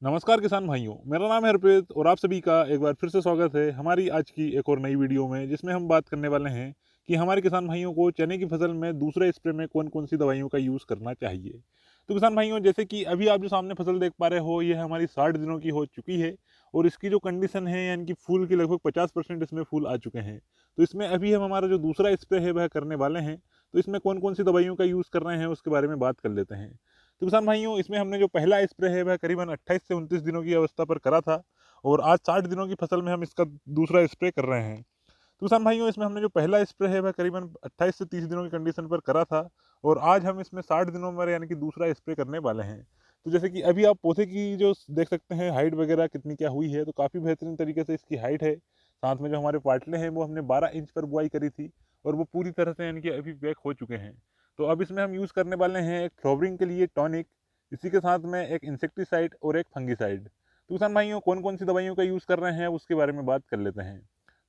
नमस्कार किसान भाइयों, मेरा नाम है हरप्रीत और आप सभी का एक बार फिर से स्वागत है हमारी आज की एक और नई वीडियो में, जिसमें हम बात करने वाले हैं कि हमारे किसान भाइयों को चने की फसल में दूसरे स्प्रे में कौन कौन सी दवाइयों का यूज़ करना चाहिए। तो किसान भाइयों, जैसे कि अभी आप जो सामने फसल देख पा रहे हो, ये हमारी 60 दिनों की हो चुकी है और इसकी जो कंडीशन है, यानी कि फूल की लगभग 50% इसमें फूल आ चुके हैं। तो इसमें अभी हम हमारा जो दूसरा स्प्रे है वह करने वाले हैं। तो इसमें कौन कौन सी दवाइयों का यूज़ कर रहे हैं उसके बारे में बात कर लेते हैं। तो किसान भाइयों, इसमें हमने जो पहला स्प्रे है वह करीबन 28 से 29 दिनों की अवस्था पर करा था और आज 60 दिनों की फसल में हम इसका दूसरा स्प्रे कर रहे हैं। तो किसान भाइयों, इसमें हमने जो पहला स्प्रे है वह करीबन 28 से 30 दिनों की कंडीशन पर करा था और आज हम इसमें 60 दिनों में यानी कि दूसरा स्प्रे करने वाले हैं। तो जैसे कि अभी आप पौधे की जो देख सकते हैं हाइट वगैरह कितनी क्या हुई है, तो काफ़ी बेहतरीन तरीके से इसकी हाइट है। साथ में जो हमारे पाटले हैं वो हमने 12 इंच पर बुआई करी थी और वो पूरी तरह से यानी कि अभी पैक हो चुके हैं। तो अब इसमें हम यूज़ करने वाले हैं एक फ्लावरिंग के लिए टॉनिक, इसी के साथ में एक इंसेक्टिसाइड और एक फंगिसाइड। तो किसान भाइयों, कौन कौन सी दवाइयों का यूज़ कर रहे हैं उसके बारे में बात कर लेते हैं।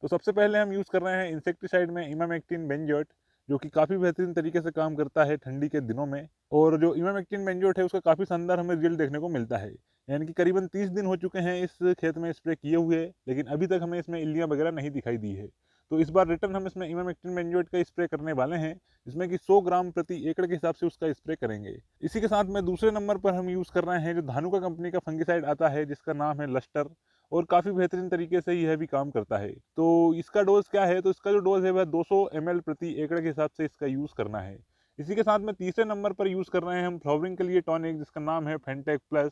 तो सबसे पहले हम यूज़ कर रहे हैं इंसेक्टिसाइड में इमामेक्टिन बेंजोएट, जो कि काफ़ी बेहतरीन तरीके से काम करता है ठंडी के दिनों में। और जो इमामेक्टिन बेंजोएट है उसका काफ़ी शानदार हमें रिजल्ट देखने को मिलता है। यानी कि करीबन 30 दिन हो चुके हैं इस खेत में स्प्रे किए हुए, लेकिन अभी तक हमें इसमें इल्लियाँ वगैरह नहीं दिखाई दी है। तो इस बार रिटर्न हम इसमें इमामेक्टिन बेंजोएट का स्प्रे करने वाले हैं, जिसमें कि 100 ग्राम प्रति एकड़ के हिसाब से उसका स्प्रे करेंगे। इसी के साथ में दूसरे नंबर पर हम यूज़ कर रहे हैं जो धानुका कंपनी का फंगिसाइड आता है, जिसका नाम है लस्टर, और काफ़ी बेहतरीन तरीके से यह भी काम करता है। तो इसका डोज क्या है, तो इसका जो डोज है वह 200 ml प्रति एकड़ के हिसाब से इसका यूज़ करना है। इसी के साथ में तीसरे नंबर पर यूज़ कर रहे हैं हम फ्लावरिंग के लिए टॉनिक, जिसका नाम है फेंटेक प्लस,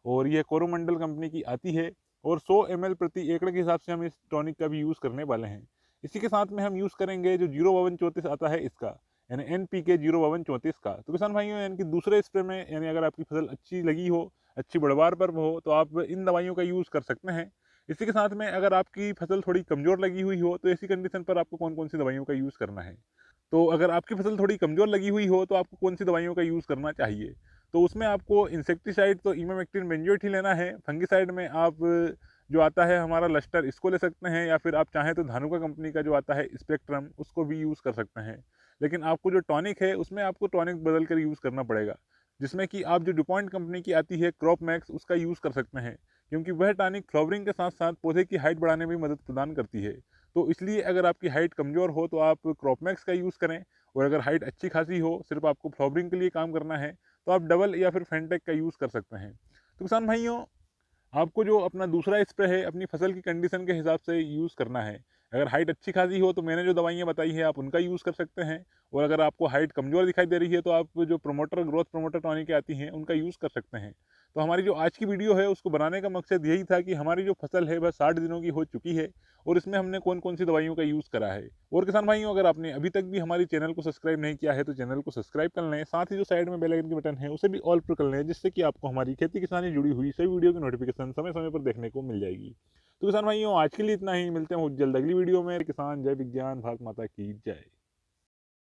और यह कोरोमंडल कंपनी की आती है और 100 ml प्रति एकड़ के हिसाब से हम इस टॉनिक का भी यूज़ करने वाले हैं। इसी के साथ में हम यूज़ करेंगे जो 05234 आता है इसका, यानी NPK 05234 का। तो किसान भाइयों, यानी कि दूसरे स्प्रे में यानी अगर आपकी फसल अच्छी लगी हो, अच्छी बढ़वार पर हो, तो आप इन दवाइयों का यूज़ कर सकते हैं। इसी के साथ में अगर आपकी फसल थोड़ी कमज़ोर लगी हुई हो, तो ऐसी कंडीशन पर आपको कौन कौन सी दवाइयों का यूज़ करना है। तो अगर आपकी फसल थोड़ी कमज़ोर लगी हुई हो, तो आपको कौन सी दवाइयों का यूज़ करना चाहिए। तो उसमें आपको इंसेक्टिसाइड तो इमामेक्टिन बेंजोएट ही लेना है। फंगिसाइड में आप जो आता है हमारा लस्टर, इसको ले सकते हैं, या फिर आप चाहें तो धानुका कंपनी का जो आता है स्पेक्ट्रम, उसको भी यूज़ कर सकते हैं। लेकिन आपको जो टॉनिक है उसमें आपको टॉनिक बदल कर यूज़ करना पड़ेगा, जिसमें कि आप जो डुपॉन्ट कंपनी की आती है क्रॉप मैक्स, उसका यूज़ कर सकते हैं, क्योंकि वह टॉनिक फ्लावरिंग के साथ साथ पौधे की हाइट बढ़ाने में भी मदद प्रदान करती है। तो इसलिए अगर आपकी हाइट कमज़ोर हो तो आप क्रॉप मैक्स का यूज़ करें, और अगर हाइट अच्छी खासी हो, सिर्फ आपको फ्लावरिंग के लिए काम करना है, तो आप डबल या फिर फेंटेक का यूज़ कर सकते हैं। तो किसान भाइयों, आपको जो अपना दूसरा स्प्रे है अपनी फसल की कंडीशन के हिसाब से यूज़ करना है। अगर हाइट अच्छी खासी हो तो मैंने जो दवाइयाँ बताई हैं आप उनका यूज़ कर सकते हैं, और अगर आपको हाइट कमज़ोर दिखाई दे रही है तो आप जो प्रमोटर, ग्रोथ प्रमोटर टॉनिक आती हैं, उनका यूज़ कर सकते हैं। तो हमारी जो आज की वीडियो है उसको बनाने का मकसद यही था कि हमारी जो फसल है वह 60 दिनों की हो चुकी है और इसमें हमने कौन कौन सी दवाइयों का यूज़ करा है। और किसान भाइयों, अगर आपने अभी तक भी हमारी चैनल को सब्सक्राइब नहीं किया है तो चैनल को सब्सक्राइब कर लें, साथ ही जो साइड में बेल आइकन की बटन है उसे भी ऑल पर कर लें, जिससे कि आपको हमारी खेती किसानी जुड़ी हुई सभी वीडियो की नोटिफिकेशन समय समय पर देखने को मिल जाएगी। तो किसान भाइयों, आज के लिए इतना ही, मिलते हैं बहुत जल्द अगली वीडियो में। किसान जय विज्ञान, भारत माता की जय।